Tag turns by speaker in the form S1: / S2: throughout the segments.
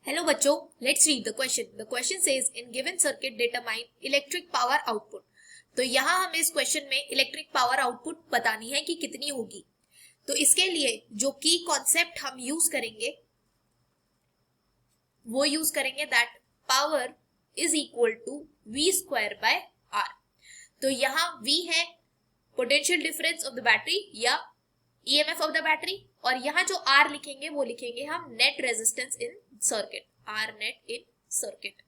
S1: Hello बच्चों, let's read the question. The question says in given circuit determine electric power output. तो यहाँ हमें इस क्वेश्चन में इलेक्ट्रिक पावर आउटपुट बतानी है कि कितनी होगी। तो इसके लिए जो की कॉन्सेप्ट हम यूज करेंगे वो यूज करेंगे that power is equal to V square by R। तो यहाँ V है potential difference of the battery या EMF ऑफ द बैटरी, और यहाँ जो R लिखेंगे वो लिखेंगे हम net resistance in circuit, R net in circuit.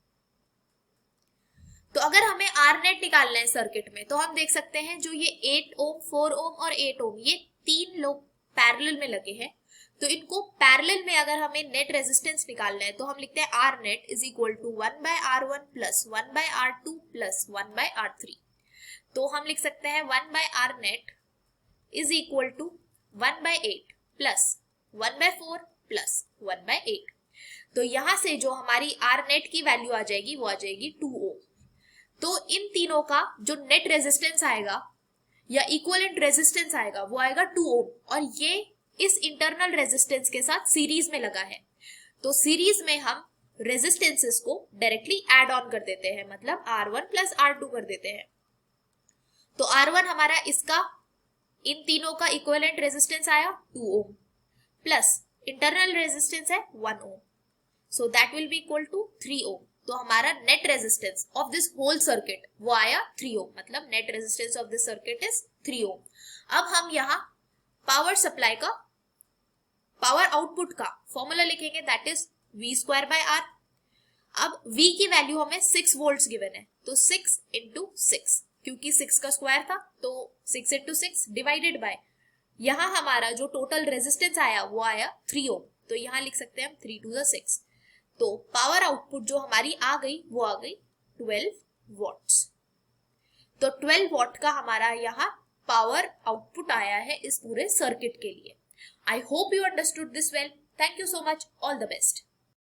S1: तो अगर हमें R नेट निकालना है सर्किट में तो हम देख सकते हैं जो ये 8 ओम 4 ओम और 8 ओम ये तीन लोग पैरेलल में लगे हैं। तो इनको पैरेलल में अगर हमें नेट रेजिस्टेंस निकालना है तो हम लिखते हैं R net is equal to 1/R1 plus 1/R2 plus 1/R3। तो हम लिख सकते हैं 1/R net is equal to 1/8 plus 1/4 plus 1/8। तो यहां से जो हमारी R नेट की वैल्यू आ जाएगी वो आ जाएगी 2 ओम। तो इन तीनों का जो नेट रेजिस्टेंस आएगा या इक्विवेलेंट रेजिस्टेंस आएगा वो आएगा 2 ओम, और ये इस इंटरनल रेजिस्टेंस के साथ सीरीज में लगा है। तो सीरीज में हम रेजिस्टेंसेस को डायरेक्टली ऐड ऑन कर देते हैं, मतलब R1 प्लस R2 कर देते हैं। तो R1 हमारा इसका इन तीनों का इक्विवेलेंट रेजिस्टेंस आया 2 ओम प्लस इंटरनल रेजिस्टेंस है 1 ohm, so that will be equal to 3 ohm. तो हमारा net resistance of this whole circuit वो आया 3 ओम, मतलब net resistance of this circuit is 3 ohm. अब हम यहाँ पावर सप्लाई का पावर आउटपुट का फॉर्मूला लिखेंगे that is V square by R। अब V की वैल्यू हमें 6 वोल्ट्स गिवन है, तो 6 इंटू 6, क्योंकि 6 का स्क्वायर था तो 6 इंटू 6 डिवाइडेड बाय यहाँ हमारा जो टोटल रेजिस्टेंस आया वो आया 3 ओम। तो यहाँ लिख सकते हैं हम 3 टू द 6। तो पावर आउटपुट जो हमारी आ गई वो आ गई 12 वॉट्स। तो 12 वॉट का हमारा यहाँ पावर आउटपुट आया है इस पूरे सर्किट के लिए। I hope you understood this well. Thank you so much, all the best.